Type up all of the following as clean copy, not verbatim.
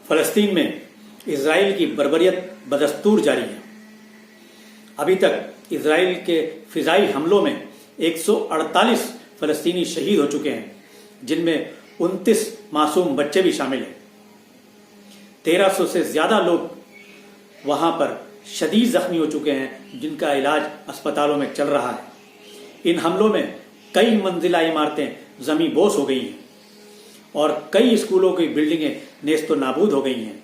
فلسطین میں اسرائیل کی بربریت بدستور جاری ہے۔ ابھی تک اسرائیل کے فضائی حملوں میں 148 فلسطینی شہید ہو چکے ہیں، جن میں 29 معصوم بچے بھی شامل ہیں۔ 1300 سے زیادہ لوگ وہاں پر شدید زخمی ہو چکے ہیں، جن کا علاج اسپتالوں میں چل رہا ہے۔ ان حملوں میں کئی منزلہ عمارتیں زمیں بوس ہو گئی ہیں اور کئی اسکولوں کی بلڈنگیں نیست و نابود ہو گئی ہیں۔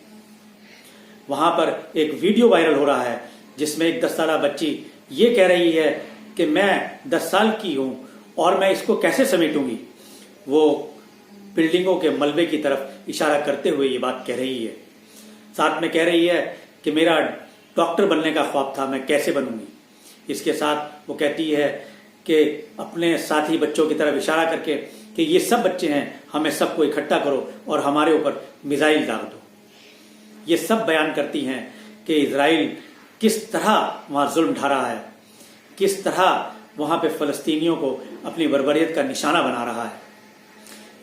وہاں پر ایک ویڈیو وائرل ہو رہا ہے جس میں ایک 10 سالہ بچی یہ کہہ رہی ہے کہ میں 10 سال کی ہوں اور میں اس کو کیسے سمیٹوں گی۔ وہ بلڈنگوں کے ملبے کی طرف اشارہ کرتے ہوئے یہ بات کہہ رہی ہے۔ ساتھ میں کہہ رہی ہے کہ میرا ڈاکٹر بننے کا خواب تھا، میں کیسے بنوں گی۔ اس کے ساتھ وہ کہتی ہے کہ اپنے ساتھی بچوں کی طرف اشارہ کر کے کہ یہ سب بچے ہیں، ہمیں سب کو اکٹھا کرو اور ہمارے اوپر میزائل داغ دو۔ یہ سب بیان کرتی ہیں کہ اسرائیل کس طرح وہاں ظلم ڈھا رہا ہے، کس طرح وہاں پہ فلسطینیوں کو اپنی بربریت کا نشانہ بنا رہا ہے۔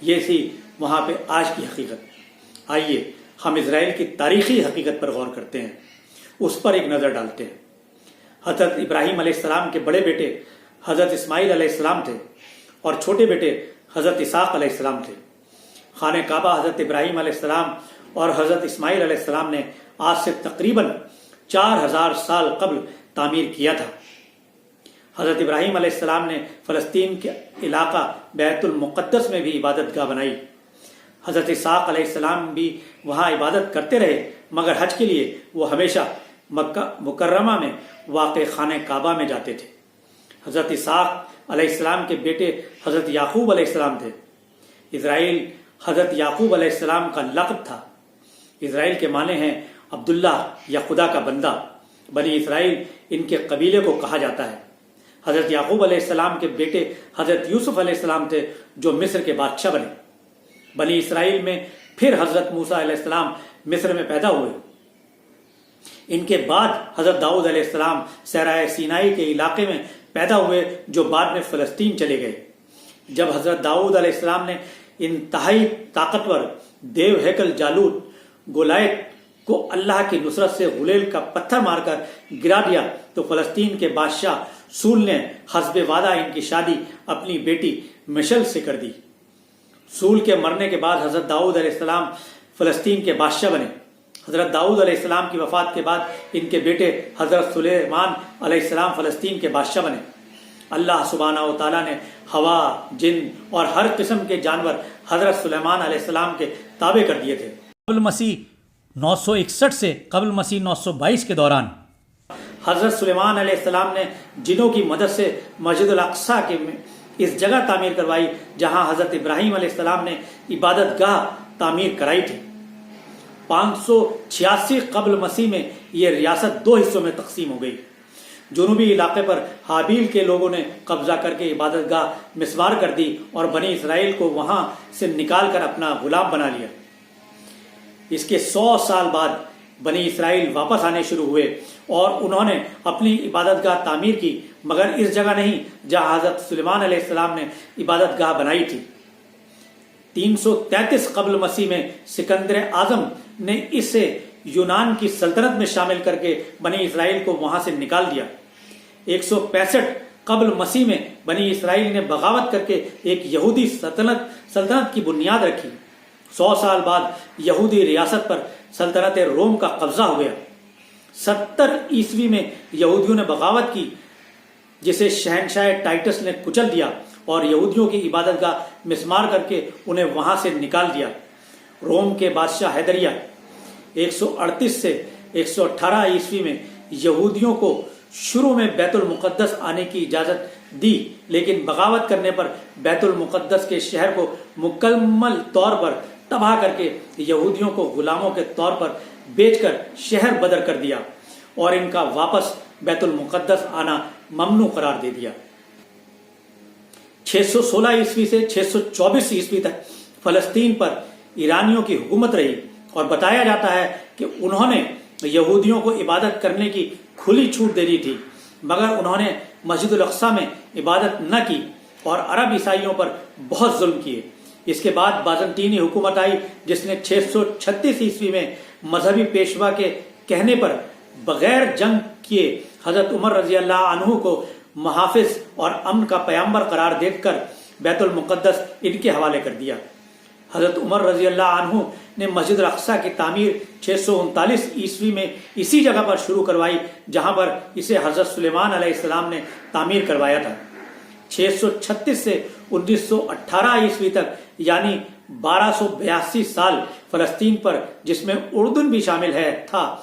یہ تھی وہاں پہ آج کی حقیقت۔ آئیے ہم اسرائیل کی تاریخی حقیقت پر غور کرتے ہیں، اس پر ایک نظر ڈالتے ہیں۔ حضرت ابراہیم علیہ السلام کے بڑے بیٹے حضرت اسماعیل علیہ السلام تھے اور چھوٹے بیٹے حضرت اسحاق علیہ السلام تھے۔ خانہ کعبہ حضرت ابراہیم علیہ السلام اور حضرت اسماعیل علیہ السلام نے آج سے تقریباً 4000 سال قبل تعمیر کیا تھا۔ حضرت ابراہیم علیہ السلام نے فلسطین کے علاقہ بیت المقدس میں بھی عبادت گاہ بنائی۔ حضرت اسحاق علیہ السلام بھی وہاں عبادت کرتے رہے، مگر حج کے لیے وہ ہمیشہ مکہ مکرمہ میں واقع خانہ کعبہ میں جاتے تھے۔ حضرت اسحاق علیہ السلام کے بیٹے حضرت یعقوب علیہ السلام تھے۔ اسرائیل حضرت یعقوب علیہ السلام کا لقب تھا۔ اسرائیل کے معنی ہیں عبداللہ یا خدا کا بندہ۔ بنی اسرائیل ان کے قبیلے کو کہا جاتا ہے۔ حضرت یعقوب علیہ السلام کے بیٹے حضرت یوسف علیہ السلام تھے جو مصر کے بادشاہ بنے۔ بنی اسرائیل میں پھر حضرت موسیٰ علیہ السلام مصر میں پیدا ہوئے۔ ان کے بعد حضرت داؤد علیہ السلام صحرائے سینائی کے علاقے میں پیدا ہوئے، جو بعد میں فلسطین چلے گئے۔ جب حضرت داؤد علیہ السلام نے انتہائی طاقتور دیو ہیکل جالوت گولائت کو اللہ کی نصرت سے غلیل کا پتھر مار کر گرا دیا تو فلسطین کے بادشاہ سول نے حسب وعدہ ان کی شادی اپنی بیٹی مشل سے کر دی۔ سول کے مرنے کے بعد حضرت داؤد علیہ السلام فلسطین کے بادشاہ بنے۔ حضرت داؤد علیہ السلام کی وفات کے بعد ان کے بیٹے حضرت سلیمان علیہ السلام فلسطین کے بادشاہ بنے۔ اللہ سبحانہ و تعالیٰ نے ہوا، جن اور ہر قسم کے جانور حضرت سلیمان علیہ السلام کے تابع کر دیے تھے۔ قبل مسیح 961 سے قبل مسیح 922 کے دوران حضرت سلیمان علیہ السلام نے جنوں کی مدد سے مسجد الاقصیٰ کے اس جگہ تعمیر کروائی جہاں حضرت ابراہیم علیہ السلام نے عبادت گاہ تعمیر کرائی تھی۔ 586 قبل مسیح میں یہ ریاست 2 حصوں میں تقسیم ہو گئی۔ جنوبی علاقے پر حابیل کے لوگوں نے قبضہ کر کے عبادت گاہ مسمار کر دی اور بنی اسرائیل کو وہاں سے نکال کر اپنا غلام بنا لیا۔ اس کے 100 سال بعد بنی اسرائیل واپس آنے شروع ہوئے اور انہوں نے اپنی عبادت گاہ تعمیر کی، مگر اس جگہ نہیں جہاں حضرت سلیمان علیہ السلام نے عبادت گاہ بنائی تھی۔ 333 قبل مسیح میں سکندر اعظم نے اسے یونان کی سلطنت میں شامل کر کے بنی اسرائیل کو وہاں سے نکال دیا۔ 165 قبل مسیح میں بنی اسرائیل نے بغاوت کر کے ایک یہودی سلطنت کی بنیاد رکھی۔ 100 سال بعد یہودی ریاست پر سلطنت روم کا قبضہ ہو گیا۔ 70 عیسوی میں یہودیوں نے بغاوت کی جسے شہنشاہ ٹائٹس نے کچل دیا اور یہودیوں کی عبادت گاہ مسمار کر کے انہیں وہاں سے نکال دیا۔ روم کے بادشاہ حیدریہ 138 سے 118 عیسوی میں یہودیوں کو شروع میں بیت المقدس آنے کی اجازت دی، لیکن بغاوت کرنے پر بیت المقدس کے شہر کو مکمل طور پر تباہ کر کے یہودیوں کو غلاموں کے طور پر بیچ کر شہر بدر کر دیا اور ان کا واپس بیت المقدس آنا ممنوع قرار دے دیا۔ 616 عیسوی سے 624 عیسوی تک فلسطین پر ایرانیوں کی حکومت رہی اور بتایا جاتا ہے کہ انہوں نے یہودیوں کو عبادت کرنے کی کھلی چھوٹ دے دی تھی، مگر انہوں نے مسجد الاقصیٰ میں عبادت نہ کی اور عرب عیسائیوں پر بہت ظلم کیے۔ اس کے بعد بازنطینی حکومت آئی جس نے 636 عیسوی میں مذہبی پیشوا کے کہنے پر بغیر جنگ کیے حضرت عمر رضی اللہ عنہ کو محافظ اور امن کا پیامبر قرار دے کر بیت المقدس ان کے حوالے کر دیا۔ حضرت عمر رضی اللہ عنہ نے مسجد الاقصی کی تعمیر 639 عیسوی میں اسی جگہ پر شروع کروائی جہاں پر اسے حضرت سلیمان علیہ السلام نے تعمیر کروایا تھا۔ 636 سے 1918 عیسوی تک یعنی 1282 سال فلسطین پر، جس میں اردن بھی شامل تھا،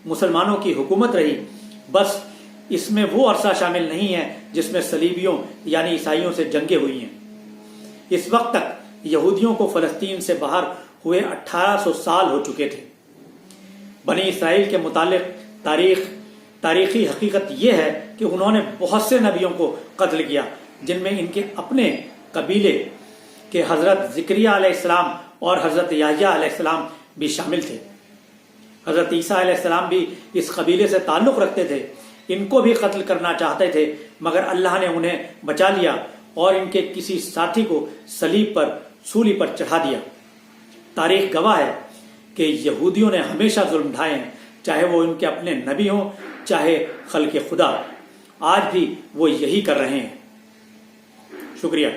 مسلمانوں کی حکومت رہی۔ بس اس میں وہ عرصہ شامل نہیں ہے جس میں صلیبیوں یعنی عیسائیوں سے جنگیں ہوئی ہیں۔ اس وقت تک یہودیوں کو فلسطین سے باہر ہوئے 1800 سال ہو چکے تھے۔ بنی اسرائیل کے متعلق تاریخی حقیقت یہ ہے کہ انہوں نے بہت سے نبیوں کو قتل کیا، جن میں ان کے اپنے قبیلے کے حضرت زکریا علیہ السلام اور حضرت یحییٰ علیہ السلام بھی شامل تھے۔ حضرت عیسیٰ علیہ السلام بھی اس قبیلے سے تعلق رکھتے تھے۔ ان کو بھی قتل کرنا چاہتے تھے مگر اللہ نے انہیں بچا لیا اور ان کے کسی ساتھی کو سولی پر چڑھا دیا۔ تاریخ گواہ ہے کہ یہودیوں نے ہمیشہ ظلم ڈھائے ہیں، چاہے وہ ان کے اپنے نبی ہوں چاہے خلق خدا۔ آج بھی وہ یہی کر رہے ہیں۔ شکریہ۔